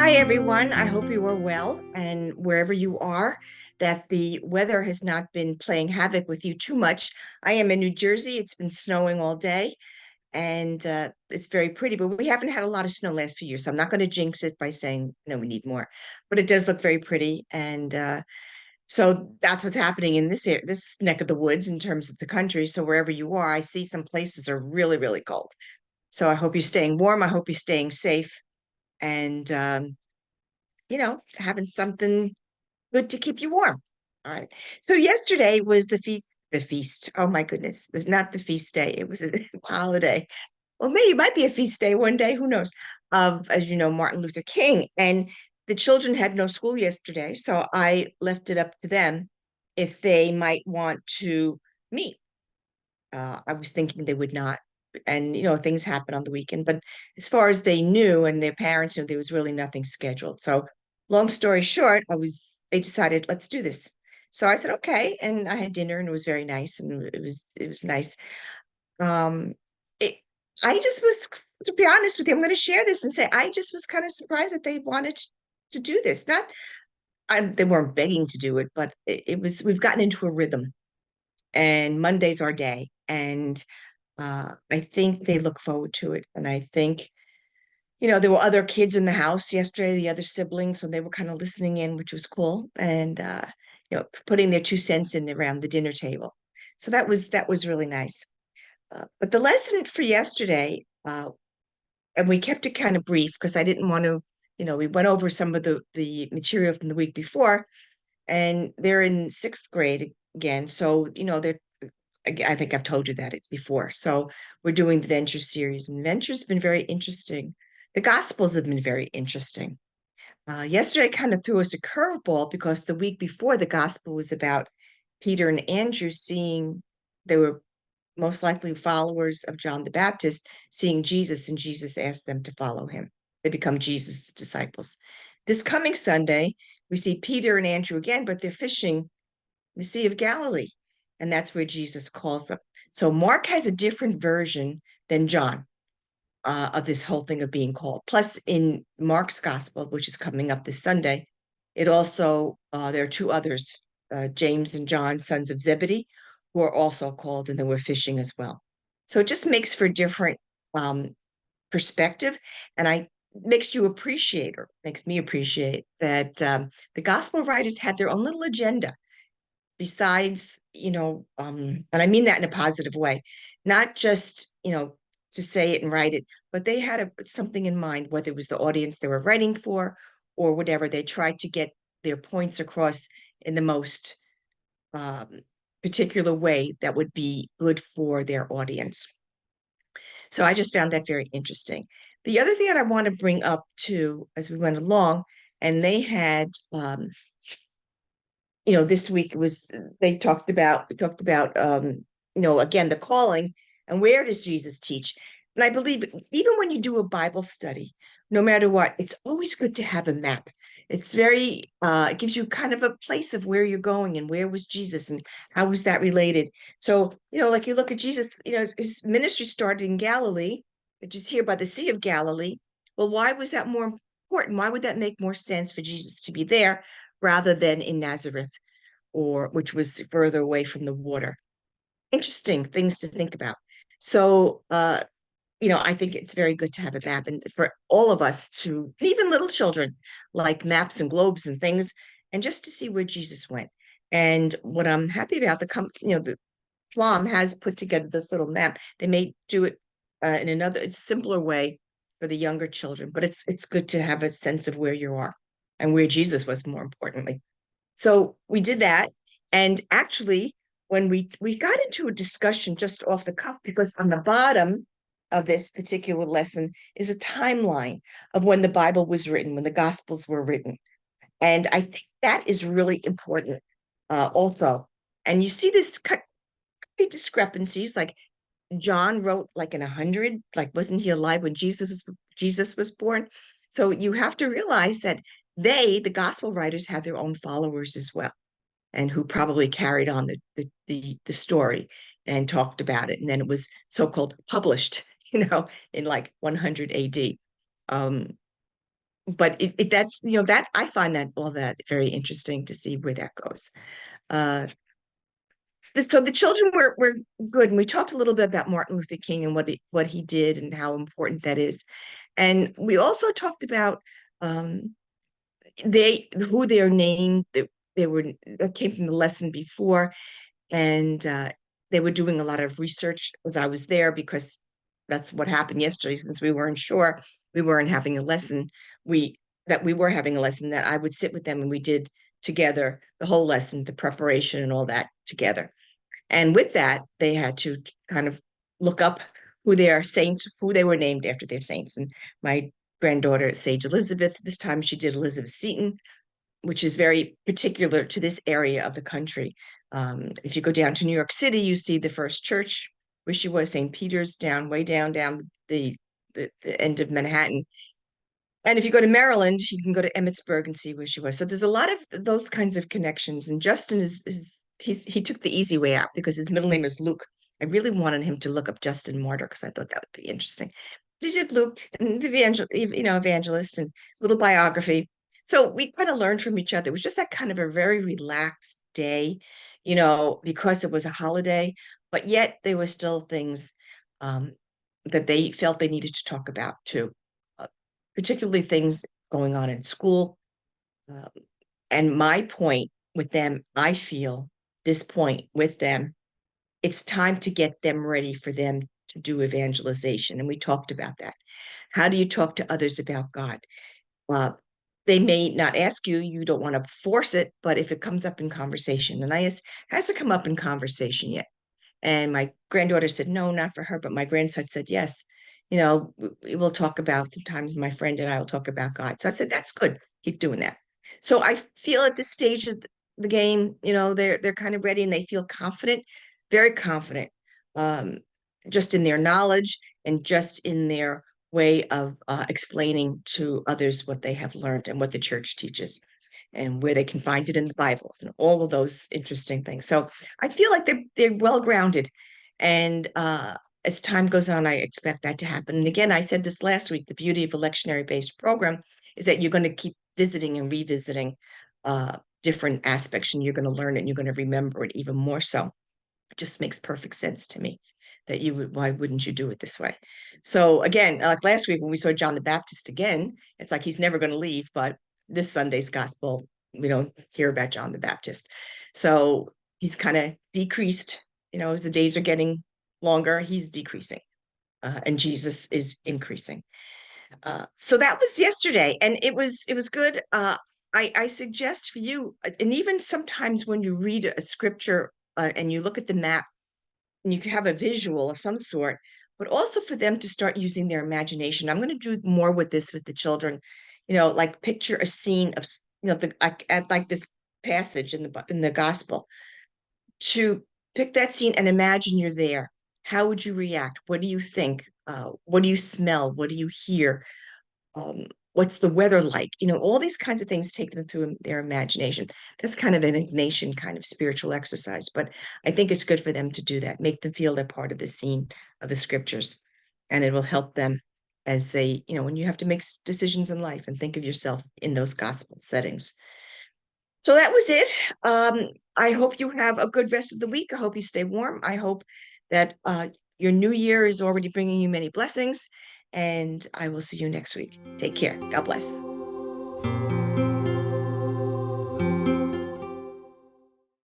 Hi, everyone. I hope you are well and wherever you are, that the weather has not been playing havoc with you too much. I am in New Jersey. It's been snowing all day and it's very pretty, but we haven't had a lot of snow last few years. So I'm not going to jinx it by saying, no, we need more, but it does look very pretty. And so that's what's happening in this neck of the woods in terms of the country. So wherever you are, I see some places are really, really cold. So I hope you're staying warm. I hope you're staying safe. And having something good to keep you warm. All right. So yesterday was the feast. Oh my goodness. Not the feast day. It was a holiday. Well, maybe it might be a feast day one day. Who knows? Of, as you know, Martin Luther King. And the children had no school yesterday. So I left it up to them if they might want to meet. I was thinking they would not. And, things happen on the weekend. But as far as they knew and their parents knew, there was really nothing scheduled. So, long story short, they decided, let's do this. So I said, okay. And I had dinner and it was very nice. And it was nice. Um, it, I just was, to be honest with you, I'm going to share this and say, I just was kind of surprised that they wanted to do this. Not, they weren't begging to do it, but we've gotten into a rhythm and Monday's our day. And I think they look forward to it. And I think, there were other kids in the house yesterday, the other siblings, and they were kind of listening in, which was cool. And, putting their 2 cents in around the dinner table. So that was really nice. But the lesson for yesterday, and we kept it kind of brief because I didn't want to, we went over some of the material from the week before, and they're in sixth grade again. So, I think I've told you that it's before. So we're doing the Venture series, and Venture's been very interesting. The Gospels have been very interesting. Yesterday kind of threw us a curveball because the week before the Gospel was about Peter and Andrew seeing they were most likely followers of John the Baptist, seeing Jesus, and Jesus asked them to follow him. They become Jesus' disciples. This coming Sunday, we see Peter and Andrew again, but they're fishing the Sea of Galilee. And that's where Jesus calls them. So Mark has a different version than John of this whole thing of being called. Plus, in Mark's gospel, which is coming up this Sunday, it also, there are two others, James and John, sons of Zebedee, who are also called, and they were fishing as well. So it just makes for different perspective. And makes me appreciate that the gospel writers had their own little agenda besides, and I mean that in a positive way, not just, to say it and write it, but they had something in mind, whether it was the audience they were writing for or whatever. They tried to get their points across in the most um, particular way that would be good for their audience. So I just found that very interesting. The other thing that I want to bring up too, as we went along, and they had this week was we talked about again the calling and where does Jesus teach. And I believe even when you do a Bible study, no matter what, it's always good to have a map. It's very it gives you kind of a place of where you're going and where was Jesus and how was that related. So, like you look at Jesus, his ministry started in Galilee, which is here by the Sea of Galilee. Well, why was that more important? Why would that make more sense for Jesus to be there rather than in Nazareth, or which was further away from the water? Interesting things to think about. So, I think it's very good to have a map, and for all of us to, even little children, like maps and globes and things, and just to see where Jesus went. And what I'm happy about, the Plum has put together this little map. They may do it in another simpler way for the younger children, but it's good to have a sense of where you are and where Jesus was, more importantly. So we did that. And actually, when we got into a discussion just off the cuff, because on the bottom of this particular lesson is a timeline of when the Bible was written, when the Gospels were written. And I think that is really important also. And you see this discrepancies, like John wrote like in 100, like wasn't he alive when Jesus was born? So you have to realize that the gospel writers, had their own followers as well, and who probably carried on the story and talked about it. And then it was so-called published, in like 100 AD. Um, but that's, that I find that all that very interesting to see where that goes. Uh, so the children were good, and we talked a little bit about Martin Luther King and what he did and how important that is. And we also talked about who they're named. They were that came from the lesson before, and they were doing a lot of research as I was there, because that's what happened yesterday. Since we weren't sure, we weren't having a lesson. We were having a lesson that I would sit with them, and we did together the whole lesson, the preparation and all that together. And with that, they had to kind of look up who their saints, who they were named after their saints. And my granddaughter, Sage Elizabeth, this time she did Elizabeth Seton, which is very particular to this area of the country. If you go down to New York City, you see the first church where she was, St. Peter's, down way down the end of Manhattan. And if you go to Maryland, you can go to Emmitsburg and see where she was. So there's a lot of those kinds of connections. And Justin he took the easy way out because his middle name is Luke. I really wanted him to look up Justin Martyr because I thought that would be interesting. But he did Luke and evangelist and little biography. So we kind of learned from each other. It was just that kind of a very relaxed day, because it was a holiday, but yet there were still things um, that they felt they needed to talk about too, uh, particularly things going on in school. Um, and my point with them, I feel this point with them, it's time to get them ready for them to do evangelization. And we talked about that. How do you talk to others about God? Uh, they may not ask you, you don't want to force it, but if it comes up in conversation, and I asked, has it come up in conversation yet? And my granddaughter said, no, not for her. But my grandson said, yes. We will talk about, sometimes my friend and I will talk about God. So I said, that's good. Keep doing that. So I feel at this stage of the game, they're kind of ready and they feel confident, very confident, um, just in their knowledge and just in their way of explaining to others what they have learned and what the church teaches and where they can find it in the Bible and all of those interesting things. So I feel like they're well grounded, and as time goes on, I expect that to happen. And again, I said this last week: the beauty of a lectionary based program is that you're going to keep visiting and revisiting different aspects, and you're going to learn it, and you're going to remember it even more so. It just makes perfect sense to me that why wouldn't you do it this way? So again, like last week when we saw John the Baptist again, it's like he's never going to leave, but this Sunday's gospel, we don't hear about John the Baptist. So he's kind of decreased, as the days are getting longer, he's decreasing. And Jesus is increasing. So that was yesterday, and it was good. I suggest for you, and even sometimes when you read a scripture and you look at the map and you can have a visual of some sort, but also for them to start using their imagination. I'm going to do more with this with the children, like picture a scene of, like this passage in the gospel, to pick that scene and imagine you're there. How would you react? What do you think? What do you smell? What do you hear? What's the weather like? All these kinds of things take them through their imagination. That's kind of an Ignatian kind of spiritual exercise, but I think it's good for them to do that, make them feel they're part of the scene of the scriptures, and it will help them as they, when you have to make decisions in life and think of yourself in those gospel settings. So that was it. I hope you have a good rest of the week. I hope you stay warm. I hope that your new year is already bringing you many blessings, and I will see you next week. Take care. God bless.